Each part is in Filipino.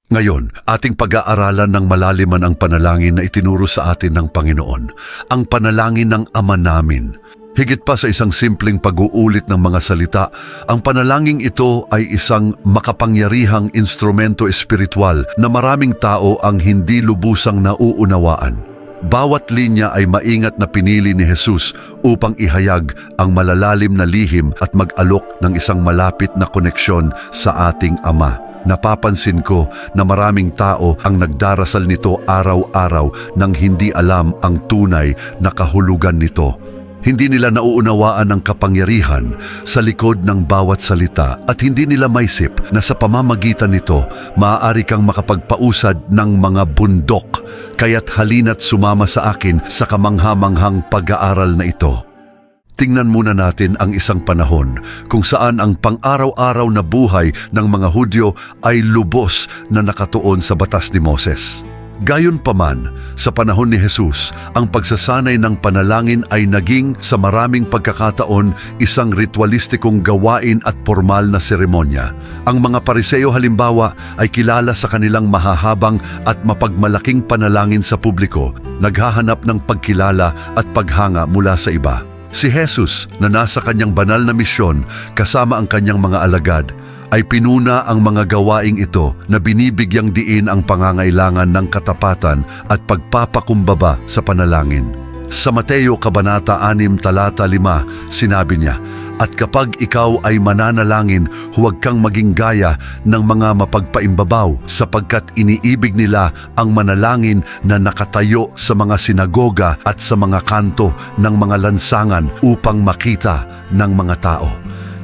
Ngayon, ating pag-aaralan ng malaliman ang panalangin na itinuro sa atin ng Panginoon, ang panalangin ng Ama namin. Higit pa sa isang simpleng pag-uulit ng mga salita, ang panalangin ito ay isang makapangyarihang instrumento espiritual na maraming tao ang hindi lubusang nauunawaan. Bawat linya ay maingat na pinili ni Jesus upang ihayag ang malalalim na lihim at mag-alok ng isang malapit na koneksyon sa ating Ama. Napapansin ko na maraming tao ang nagdarasal nito araw-araw nang hindi alam ang tunay na kahulugan nito. Hindi nila nauunawaan ang kapangyarihan sa likod ng bawat salita at hindi nila maisip na sa pamamagitan nito maaari kang makapagpausad ng mga bundok. Kaya't halina't sumama sa akin sa kamangha-manghang pag-aaral na ito. Tingnan muna natin ang isang panahon kung saan ang pang-araw-araw na buhay ng mga Hudyo ay lubos na nakatuon sa batas ni Moses. Gayunpaman, sa panahon ni Jesus, ang pagsasanay ng panalangin ay naging sa maraming pagkakataon isang ritualistikong gawain at formal na seremonya. Ang mga Pariseo halimbawa ay kilala sa kanilang mahahabang at mapagmalaking panalangin sa publiko, naghahanap ng pagkilala at paghanga mula sa iba. Si Jesus na nasa kanyang banal na misyon kasama ang kanyang mga alagad ay pinuna ang mga gawaing ito na binibigyang diin ang pangangailangan ng katapatan at pagpapakumbaba sa panalangin. Sa Mateo Kabanata 6, Talata 5, sinabi niya, "At kapag ikaw ay mananalangin, huwag kang maging gaya ng mga mapagpaimbabaw sapagkat iniibig nila ang manalangin na nakatayo sa mga sinagoga at sa mga kanto ng mga lansangan upang makita ng mga tao."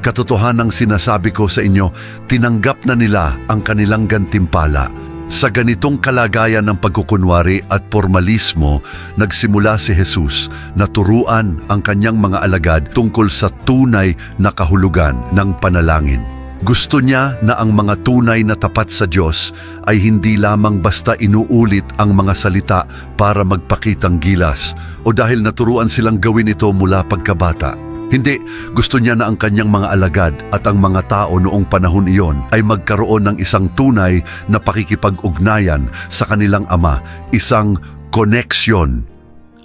Katotohanang sinasabi ko sa inyo, tinanggap na nila ang kanilang gantimpala. Sa ganitong kalagayan ng pagkukunwari at formalismo, nagsimula si Jesus na turuan ang kanyang mga alagad tungkol sa tunay na kahulugan ng panalangin. Gusto niya na ang mga tunay na tapat sa Diyos ay hindi lamang basta inuulit ang mga salita para magpakitang gilas o dahil naturuan silang gawin ito mula pagkabata. Hindi, gusto niya na ang kanyang mga alagad at ang mga tao noong panahon iyon ay magkaroon ng isang tunay na pakikipag-ugnayan sa kanilang Ama, isang koneksyon.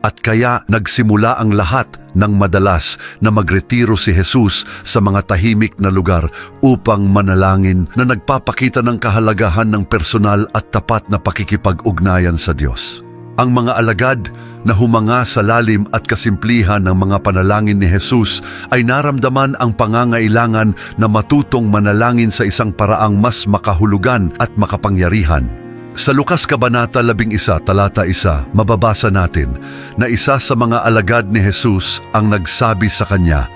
At kaya nagsimula ang lahat ng madalas na magretiro si Jesus sa mga tahimik na lugar upang manalangin na nagpapakita ng kahalagahan ng personal at tapat na pakikipag-ugnayan sa Diyos. Ang mga alagad na humanga sa lalim at kasimplihan ng mga panalangin ni Jesus ay naramdaman ang pangangailangan na matutong manalangin sa isang paraang mas makahulugan at makapangyarihan. Sa Lucas Kabanata 11, Talata 1, mababasa natin na isa sa mga alagad ni Jesus ang nagsabi sa kanya,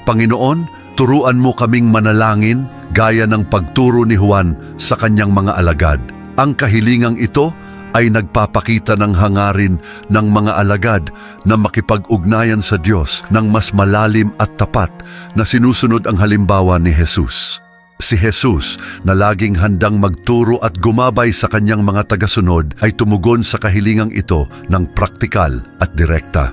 "Panginoon, turuan mo kaming manalangin gaya ng pagturo ni Juan sa kanyang mga alagad." Ang kahilingang ito ay nagpapakita ng hangarin ng mga alagad na makipag-ugnayan sa Diyos ng mas malalim at tapat na sinusunod ang halimbawa ni Jesus. Si Jesus na laging handang magturo at gumabay sa kanyang mga tagasunod ay tumugon sa kahilingang ito ng praktikal at direkta.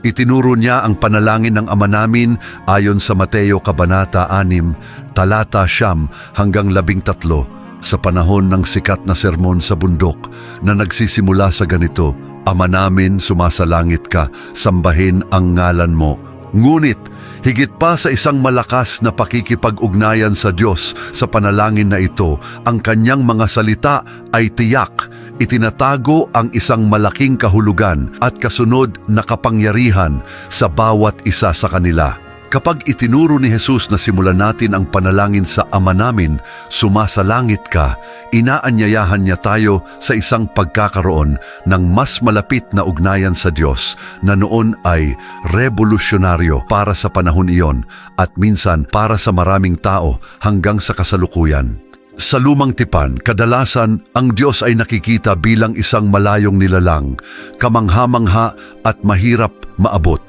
Itinuro niya ang panalangin ng Ama namin ayon sa Mateo Kabanata 6, Talata 9 hanggang 13, sa panahon ng sikat na sermon sa bundok na nagsisimula sa ganito, "Ama namin, sumasalangit ka, sambahin ang ngalan mo." Ngunit, higit pa sa isang malakas na pakikipag-ugnayan sa Diyos sa panalangin na ito, ang kanyang mga salita ay tiyak, itinatago ang isang malaking kahulugan at kasunod na kapangyarihan sa bawat isa sa kanila. Kapag itinuro ni Jesus na simulan natin ang panalangin sa Ama namin, sumasalangit ka, inaanyayahan niya tayo sa isang pagkakaroon ng mas malapit na ugnayan sa Diyos na noon ay revolusyonaryo para sa panahon iyon at minsan para sa maraming tao hanggang sa kasalukuyan. Sa lumang tipan, kadalasan ang Diyos ay nakikita bilang isang malayong nilalang, kamangha-mangha at mahirap maabot.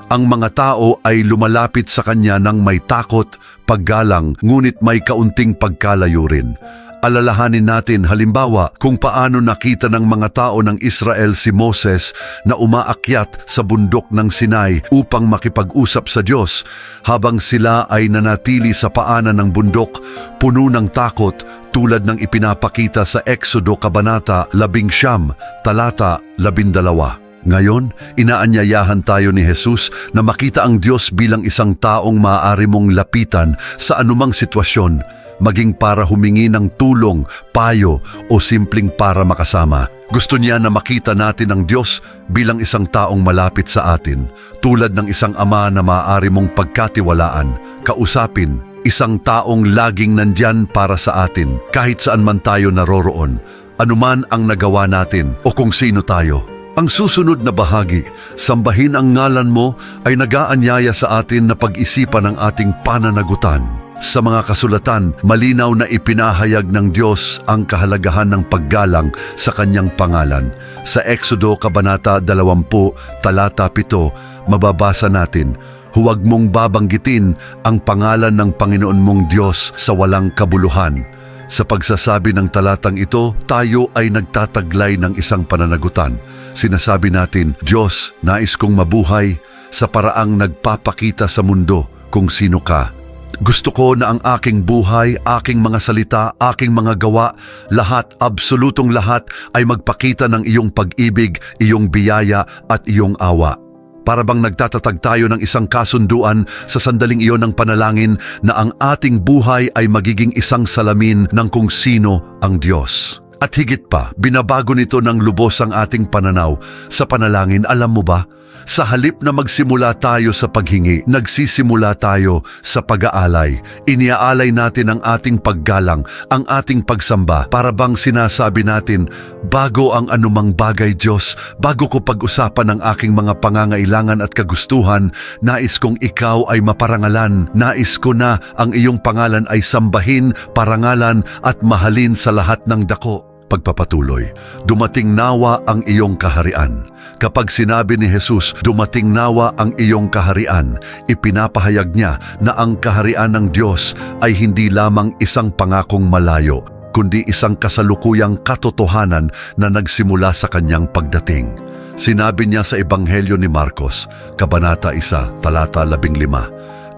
Ang mga tao ay lumalapit sa Kanya ng may takot, paggalang, ngunit may kaunting pagkalayo rin. Alalahanin natin halimbawa kung paano nakita ng mga tao ng Israel si Moses na umaakyat sa bundok ng Sinai upang makipag-usap sa Diyos habang sila ay nanatili sa paanan ng bundok puno ng takot tulad ng ipinapakita sa Exodo Kabanata 19, talata 12. Ngayon, inaanyayahan tayo ni Jesus na makita ang Diyos bilang isang taong maaari mong lapitan sa anumang sitwasyon, maging para humingi ng tulong, payo o simpleng para makasama. Gusto niya na makita natin ang Diyos bilang isang taong malapit sa atin, tulad ng isang ama na maaari mong pagkatiwalaan, kausapin, isang taong laging nandyan para sa atin kahit saan man tayo naroroon, anuman ang nagawa natin o kung sino tayo. Ang susunod na bahagi, sambahin ang ngalan mo, ay nag-aanyaya sa atin na pag-isipan ang ating pananagutan. Sa mga kasulatan, malinaw na ipinahayag ng Diyos ang kahalagahan ng paggalang sa kanyang pangalan. Sa Exodo Kabanata 20, talata 7, mababasa natin, "Huwag mong babanggitin ang pangalan ng Panginoon mong Diyos sa walang kabuluhan." Sa pagsasabi ng talatang ito, tayo ay nagtataglay ng isang pananagutan. Sinasabi natin, "Diyos, nais kong mabuhay sa paraang nagpapakita sa mundo kung sino ka. Gusto ko na ang aking buhay, aking mga salita, aking mga gawa, lahat, absolutong lahat ay magpakita ng iyong pag-ibig, iyong biyaya at iyong awa." Para bang nagtatatag tayo ng isang kasunduan sa sandaling iyon ng panalangin na ang ating buhay ay magiging isang salamin ng kung sino ang Diyos. At higit pa, binabago nito ng lubos ang ating pananaw sa panalangin. Alam mo ba? Sa halip na magsimula tayo sa paghingi, nagsisimula tayo sa pag-aalay. Iniaalay natin ang ating paggalang, ang ating pagsamba, para bang sinasabi natin, bago ang anumang bagay, Diyos, bago ko pag-usapan ang aking mga pangangailangan at kagustuhan, nais kong ikaw ay maparangalan. Nais ko na ang iyong pangalan ay sambahin, parangalan at mahalin sa lahat ng dako. Pagpapatuloy, dumating nawa ang iyong kaharian. Kapag sinabi ni Jesus, dumating nawa ang iyong kaharian, ipinapahayag niya na ang kaharian ng Diyos ay hindi lamang isang pangakong malayo, kundi isang kasalukuyang katotohanan na nagsimula sa kanyang pagdating. Sinabi niya sa Ebanghelyo ni Marcos, Kabanata 1, talata 15,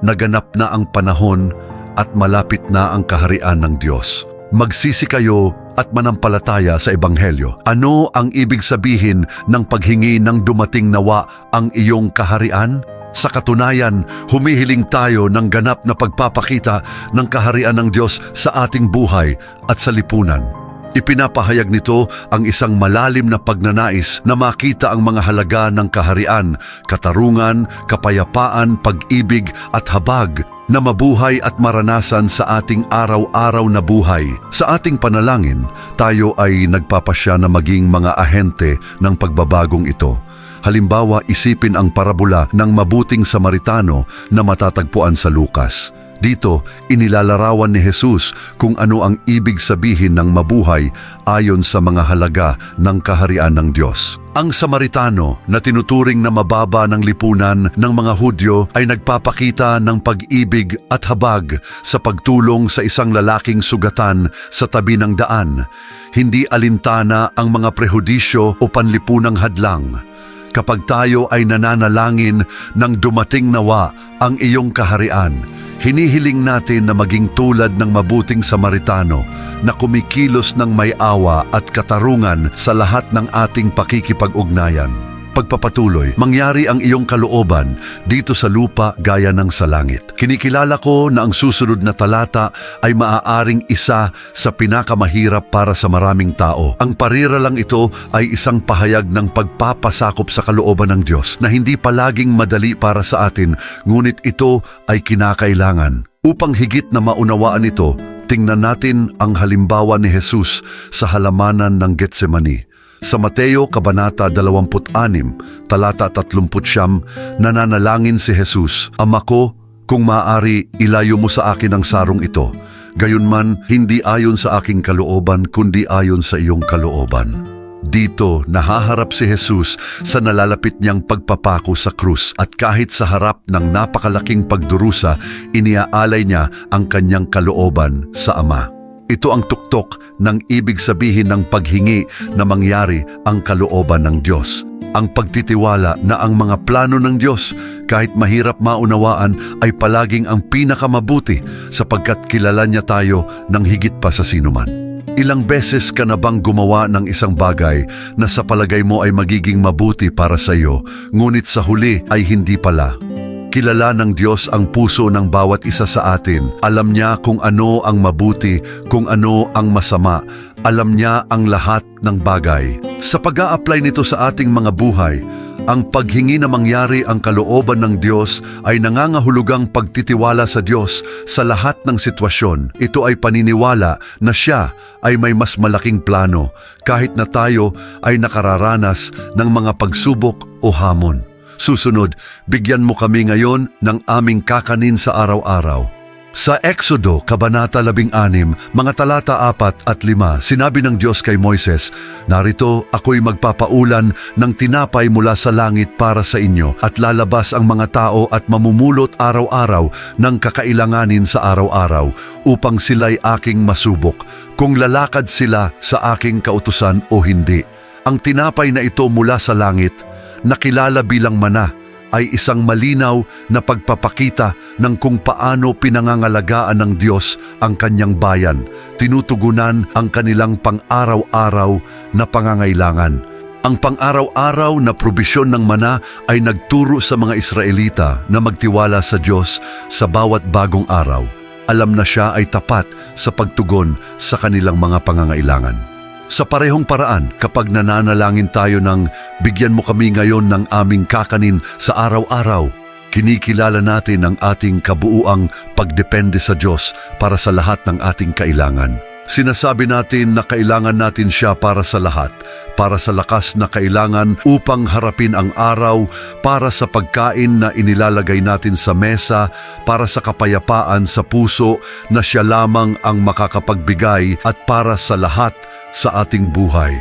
"Naganap na ang panahon at malapit na ang kaharian ng Diyos. Magsisi kayo at manampalataya sa Ebanghelyo." Ano ang ibig sabihin ng paghingi ng dumating nawa ang iyong kaharian? Sa katunayan, humihiling tayo ng ganap na pagpapakita ng kaharian ng Diyos sa ating buhay at sa lipunan. Ipinapahayag nito ang isang malalim na pagnanais na makita ang mga halaga ng kaharian, katarungan, kapayapaan, pag-ibig at habag na mabuhay at maranasan sa ating araw-araw na buhay. Sa ating panalangin, tayo ay nagpapasya na maging mga ahente ng pagbabagong ito. Halimbawa, isipin ang parabola ng mabuting Samaritano na matatagpuan sa Lucas. Dito, inilalarawan ni Jesus kung ano ang ibig sabihin ng mabuhay ayon sa mga halaga ng kaharian ng Diyos. Ang Samaritano na tinuturing na mababa ng lipunan ng mga Hudyo ay nagpapakita ng pag-ibig at habag sa pagtulong sa isang lalaking sugatan sa tabi ng daan. Hindi alintana ang mga prehudisyo o panlipunang hadlang. Kapag tayo ay nananalangin ng dumating nawa ang iyong kaharian, hinihiling natin na maging tulad ng mabuting Samaritano na kumikilos ng may awa at katarungan sa lahat ng ating pakikipag-ugnayan. Pagpapatuloy, mangyari ang iyong kalooban dito sa lupa gaya ng sa langit. Kinikilala ko na ang susunod na talata ay maaaring isa sa pinakamahirap para sa maraming tao. Ang parira lang ito ay isang pahayag ng pagpapasakop sa kalooban ng Diyos na hindi palaging madali para sa atin, ngunit ito ay kinakailangan. Upang higit na maunawaan ito, tingnan natin ang halimbawa ni Jesus sa halamanan ng Getsemani. Sa Mateo Kabanata 26, talata 39, nananalangin si Jesus, "Ama ko, kung maaari, ilayo mo sa akin ang sarong ito. Gayunman, hindi ayon sa aking kalooban, kundi ayon sa iyong kalooban." Dito, nahaharap si Jesus sa nalalapit niyang pagpapako sa krus at kahit sa harap ng napakalaking pagdurusa, iniaalay niya ang kanyang kalooban sa Ama. Ito ang tuktok ng ibig sabihin ng paghingi na mangyari ang kalooban ng Diyos. Ang pagtitiwala na ang mga plano ng Diyos, kahit mahirap maunawaan, ay palaging ang pinakamabuti sapagkat kilala niya tayo ng higit pa sa sinuman. Ilang beses ka na bang gumawa ng isang bagay na sa palagay mo ay magiging mabuti para sa iyo, ngunit sa huli ay hindi pala? Kilala ng Diyos ang puso ng bawat isa sa atin. Alam niya kung ano ang mabuti, kung ano ang masama. Alam niya ang lahat ng bagay. Sa pag-a-apply nito sa ating mga buhay, ang paghingi na mangyari ang kalooban ng Diyos ay nangangahulugang pagtitiwala sa Diyos sa lahat ng sitwasyon. Ito ay paniniwala na Siya ay may mas malaking plano kahit na tayo ay nakararanas ng mga pagsubok o hamon. Susunod, bigyan mo kami ngayon ng aming kakanin sa araw-araw. Sa Exodo, Kabanata 16, mga talata 4 at 5, sinabi ng Diyos kay Moises, "Narito, ako'y magpapaulan ng tinapay mula sa langit para sa inyo at lalabas ang mga tao at mamumulot araw-araw ng kakailanganin sa araw-araw upang sila'y aking masubok, kung lalakad sila sa aking kautusan o hindi. Ang tinapay na ito mula sa langit, nakilala bilang mana, ay isang malinaw na pagpapakita ng kung paano pinangangalagaan ng Diyos ang kanyang bayan, tinutugunan ang kanilang pang-araw-araw na pangangailangan. Ang pang-araw-araw na probisyon ng mana ay nagturo sa mga Israelita na magtiwala sa Diyos sa bawat bagong araw. Alam na Siya ay tapat sa pagtugon sa kanilang mga pangangailangan. Sa parehong paraan, kapag nananalangin tayo ng bigyan mo kami ngayon ng aming kakanin sa araw-araw, kinikilala natin ang ating kabuuang pagdepende sa Diyos para sa lahat ng ating kailangan. Sinasabi natin na kailangan natin Siya para sa lahat, para sa lakas na kailangan upang harapin ang araw, para sa pagkain na inilalagay natin sa mesa, para sa kapayapaan sa puso na Siya lamang ang makakapagbigay at para sa lahat sa ating buhay.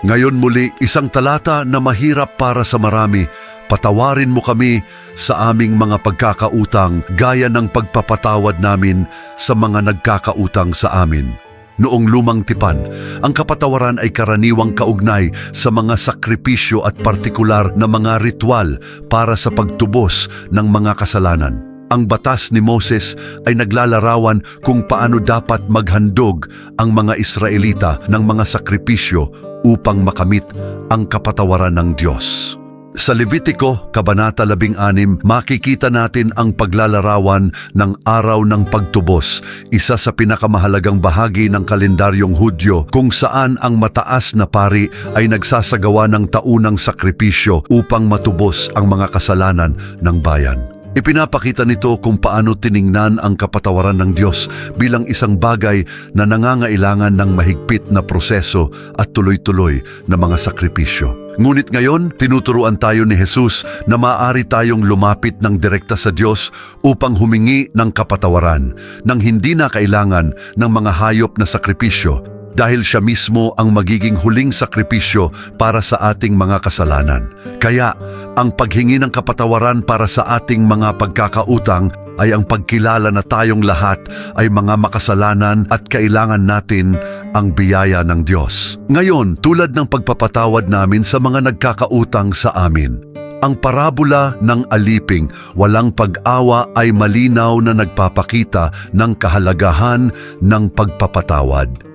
Ngayon muli, isang talata na mahirap para sa marami. Patawarin mo kami sa aming mga pagkakautang gaya ng pagpapatawad namin sa mga nagkakautang sa amin. Noong lumang tipan, ang kapatawaran ay karaniwang kaugnay sa mga sakripisyo at partikular na mga ritual para sa pagtubos ng mga kasalanan. Ang batas ni Moses ay naglalarawan kung paano dapat maghandog ang mga Israelita ng mga sakripisyo upang makamit ang kapatawaran ng Diyos. Sa Levitiko, Kabanata 16, makikita natin ang paglalarawan ng araw ng pagtubos, isa sa pinakamahalagang bahagi ng kalendaryong Hudyo kung saan ang mataas na pari ay nagsasagawa ng taunang sakripisyo upang matubos ang mga kasalanan ng bayan. Ipinapakita nito kung paano tiningnan ang kapatawaran ng Diyos bilang isang bagay na nangangailangan ng mahigpit na proseso at tuloy-tuloy na mga sakripisyo. Ngunit ngayon, tinuturuan tayo ni Jesus na maaari tayong lumapit ng direkta sa Diyos upang humingi ng kapatawaran nang hindi na kailangan ng mga hayop na sakripisyo dahil Siya mismo ang magiging huling sakripisyo para sa ating mga kasalanan. Kaya, ang paghingi ng kapatawaran para sa ating mga pagkakautang ay ang pagkilala na tayong lahat ay mga makasalanan at kailangan natin ang biyaya ng Diyos. Ngayon, tulad ng pagpapatawad namin sa mga nagkakautang sa amin, ang parabola ng aliping walang pag-awa ay malinaw na nagpapakita ng kahalagahan ng pagpapatawad.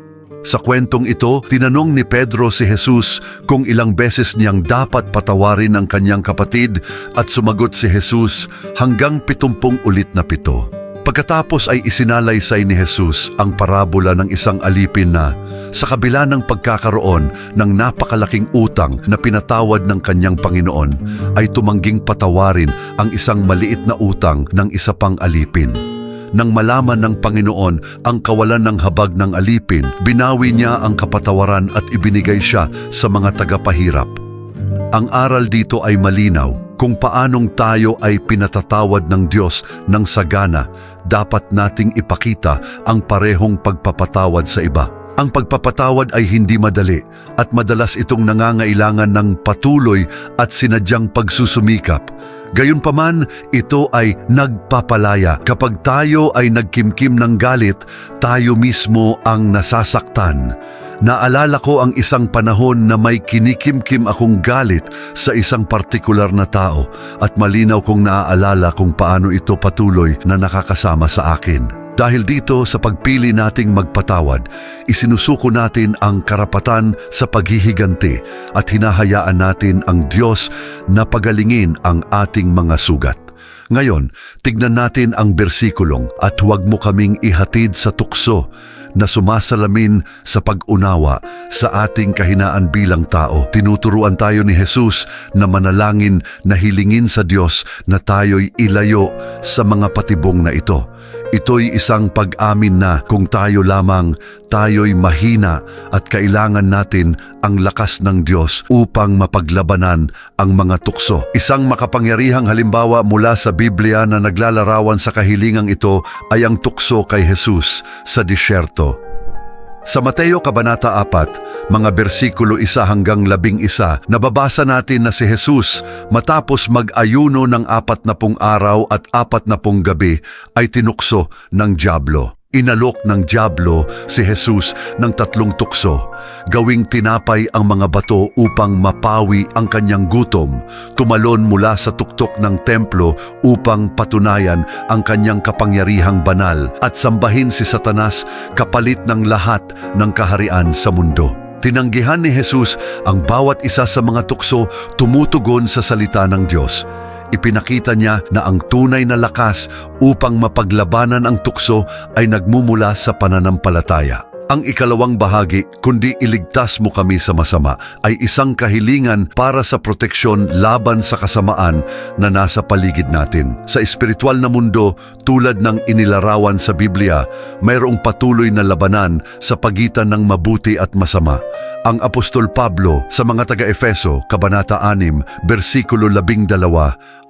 Sa kwentong ito, tinanong ni Pedro si Jesus kung ilang beses niyang dapat patawarin ang kanyang kapatid at sumagot si Jesus hanggang 70 ulit na 7. Pagkatapos ay isinalaysay ni Jesus ang parabola ng isang alipin na sa kabila ng pagkakaroon ng napakalaking utang na pinatawad ng kanyang Panginoon ay tumangging patawarin ang isang maliit na utang ng isa pang alipin. Nang malaman ng Panginoon ang kawalan ng habag ng alipin, binawi niya ang kapatawaran at ibinigay siya sa mga tagapahirap. Ang aral dito ay malinaw kung paanong tayo ay pinatatawad ng Diyos ng sagana. Dapat nating ipakita ang parehong pagpapatawad sa iba. Ang pagpapatawad ay hindi madali at madalas itong nangangailangan ng patuloy at sinadyang pagsusumikap. Gayunpaman, ito ay nagpapalaya. Kapag tayo ay nagkimkim ng galit, tayo mismo ang nasasaktan. Naalala ko ang isang panahon na may kinikimkim akong galit sa isang partikular na tao at malinaw kong naaalala kung paano ito patuloy na nakakasama sa akin. Dahil dito sa pagpili nating magpatawad, isinusuko natin ang karapatan sa paghihiganti at hinahayaan natin ang Diyos na pagalingin ang ating mga sugat. Ngayon, tignan natin ang bersikulong at huwag mo kaming ihatid sa tukso na sumasalamin sa pag-unawa sa ating kahinaan bilang tao. Tinuturuan tayo ni Jesus na manalangin na hilingin sa Diyos na tayo'y ilayo sa mga patibong na ito. Ito'y isang pag-amin na kung tayo lamang, tayo'y mahina at kailangan natin ang lakas ng Diyos upang mapaglabanan ang mga tukso. Isang makapangyarihang halimbawa mula sa Biblia na naglalarawan sa kahilingang ito ay ang tukso kay Jesus sa disyerto. Sa Mateo Kabanata 4, mga bersikulo 1 hanggang 11, nababasa natin na si Jesus matapos mag-ayuno ng 40 araw at 40 gabi ay tinukso ng dyablo. Inalok ng dyablo si Jesus ng 3 tukso. Gawing tinapay ang mga bato upang mapawi ang kanyang gutom. Tumalon mula sa tuktok ng templo upang patunayan ang kanyang kapangyarihang banal at sambahin si Satanas kapalit ng lahat ng kaharian sa mundo. Tinanggihan ni Jesus ang bawat isa sa mga tukso tumutugon sa salita ng Diyos. Ipinakita niya na ang tunay na lakas upang mapaglabanan ang tukso ay nagmumula sa pananampalataya. Ang ikalawang bahagi, kundi iligtas mo kami sa masama, ay isang kahilingan para sa proteksyon laban sa kasamaan na nasa paligid natin. Sa espiritual na mundo, tulad ng inilarawan sa Biblia, mayroong patuloy na labanan sa pagitan ng mabuti at masama. Ang Apostol Pablo sa mga taga-Efeso, Kabanata 6, versikulo 12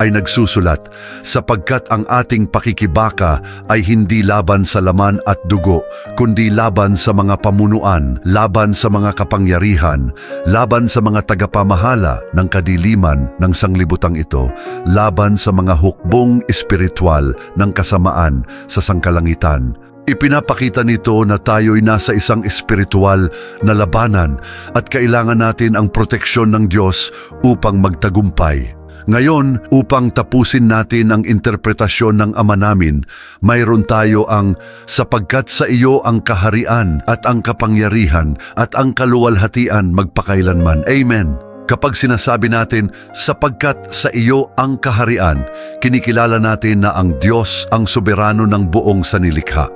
ay nagsusulat, sapagkat ang ating pakikibaka ay hindi laban sa laman at dugo, kundi laban sa mga pamunuan, laban sa mga kapangyarihan, laban sa mga tagapamahala ng kadiliman ng sanglibutang ito, laban sa mga hukbong espiritual ng kasamaan sa sangkalangitan. Ipinapakita nito na tayo'y nasa isang espiritual na labanan at kailangan natin ang proteksyon ng Diyos upang magtagumpay. Ngayon, upang tapusin natin ang interpretasyon ng Ama namin, mayroon tayo ang sapagkat sa iyo ang kaharian at ang kapangyarihan at ang kaluwalhatian magpakailanman. Amen. Kapag sinasabi natin, sapagkat sa iyo ang kaharian, kinikilala natin na ang Diyos ang soberano ng buong sanilikha.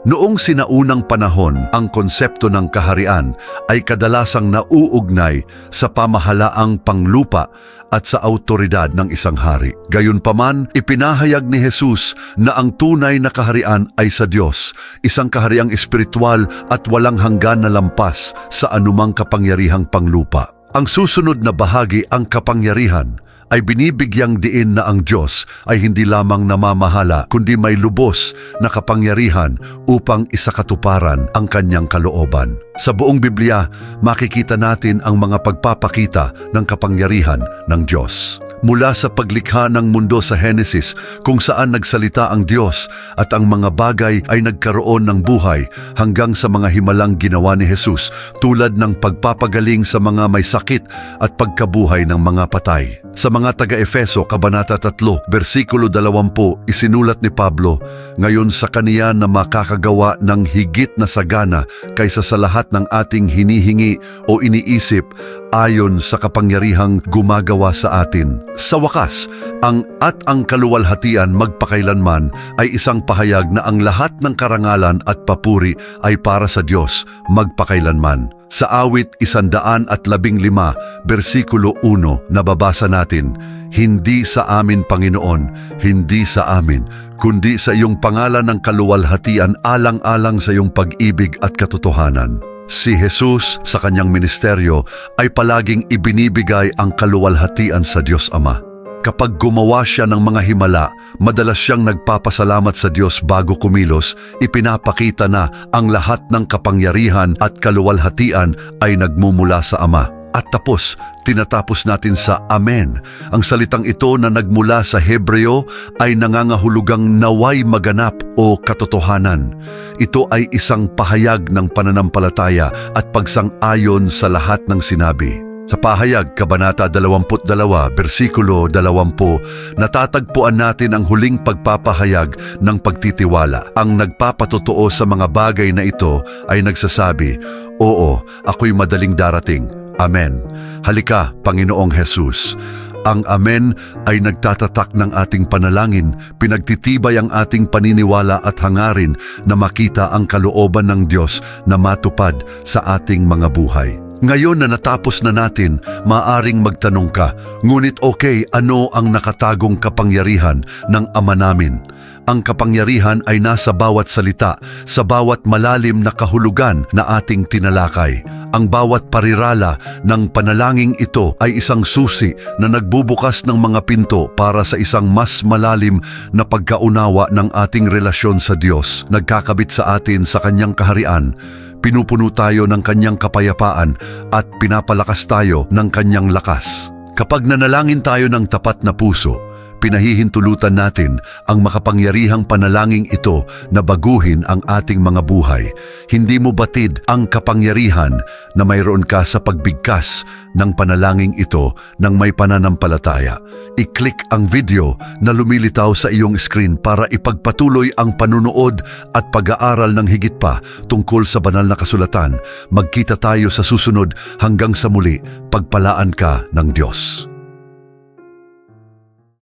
Noong sinaunang panahon, ang konsepto ng kaharian ay kadalasang nauugnay sa pamahalaang panglupa at sa autoridad ng isang hari. Gayunpaman, ipinahayag ni Jesus na ang tunay na kaharian ay sa Diyos, isang kahariang espiritual at walang hanggan na lampas sa anumang kapangyarihang panglupa. Ang susunod na bahagi, ang kapangyarihan, ay binibigyang diin na ang Diyos ay hindi lamang namamahala kundi may lubos na kapangyarihan upang isakatuparan ang kanyang kalooban. Sa buong Biblia, makikita natin ang mga pagpapakita ng kapangyarihan ng Diyos. Mula sa paglikha ng mundo sa Henesis, kung saan nagsalita ang Diyos at ang mga bagay ay nagkaroon ng buhay, hanggang sa mga himalang ginawa ni Jesus tulad ng pagpapagaling sa mga may sakit at pagkabuhay ng mga patay. Sa mga taga-Efeso, Kabanata 3, versikulo 20, isinulat ni Pablo, ngayon sa kaniya na makakagawa ng higit na sagana kaysa sa lahat ng ating hinihingi o iniisip ayon sa kapangyarihang gumagawa sa atin. Sa wakas, ang kaluwalhatian magpakailanman ay isang pahayag na ang lahat ng karangalan at papuri ay para sa Diyos magpakailanman. Sa awit 115, versikulo 1, nababasa natin, hindi sa amin, Panginoon, hindi sa amin, kundi sa iyong pangalan ng kaluwalhatian alang-alang sa iyong pag-ibig at katotohanan. Si Jesus sa kanyang ministeryo ay palaging ibinibigay ang kaluwalhatian sa Diyos Ama. Kapag gumawa siya ng mga himala, madalas siyang nagpapasalamat sa Diyos bago kumilos, ipinapakita na ang lahat ng kapangyarihan at kaluwalhatian ay nagmumula sa Ama. at tapos, tinatapos natin sa Amen. Ang salitang ito na nagmula sa Hebreo ay nangangahulugang naway maganap o katotohanan. Ito ay isang pahayag ng pananampalataya at pagsang-ayon sa lahat ng sinabi. Sa pahayag, Kabanata 22, versikulo 20, natatagpuan natin ang huling pagpapahayag ng pagtitiwala. Ang nagpapatotoo sa mga bagay na ito ay nagsasabi, "Oo, ako'y madaling darating. Amen." Halika, Panginoong Jesus. Ang Amen ay nagtatatak ng ating panalangin, pinagtitibay ang ating paniniwala at hangarin na makita ang kalooban ng Diyos na matupad sa ating mga buhay. Ngayon na natapos na natin, maaring magtanong ka, ngunit okay, ano ang nakatagong kapangyarihan ng Ama namin? Ang kapangyarihan ay nasa bawat salita, sa bawat malalim na kahulugan na ating tinalakay. Ang bawat parirala ng panalangin ito ay isang susi na nagbubukas ng mga pinto para sa isang mas malalim na pagkaunawa ng ating relasyon sa Diyos. Nagkakabit sa atin sa Kanyang kaharian, pinupuno tayo ng Kanyang kapayapaan at pinapalakas tayo ng Kanyang lakas. Kapag nanalangin tayo ng tapat na puso, pinahihintulutan natin ang makapangyarihang panalangin ito na baguhin ang ating mga buhay. Hindi mo batid ang kapangyarihan na mayroon ka sa pagbigkas ng panalangin ito ng may pananampalataya. I-click ang video na lumilitaw sa iyong screen para ipagpatuloy ang panunood at pag-aaral ng higit pa tungkol sa banal na kasulatan. Magkita tayo sa susunod. Hanggang sa muli, pagpalaan ka ng Diyos.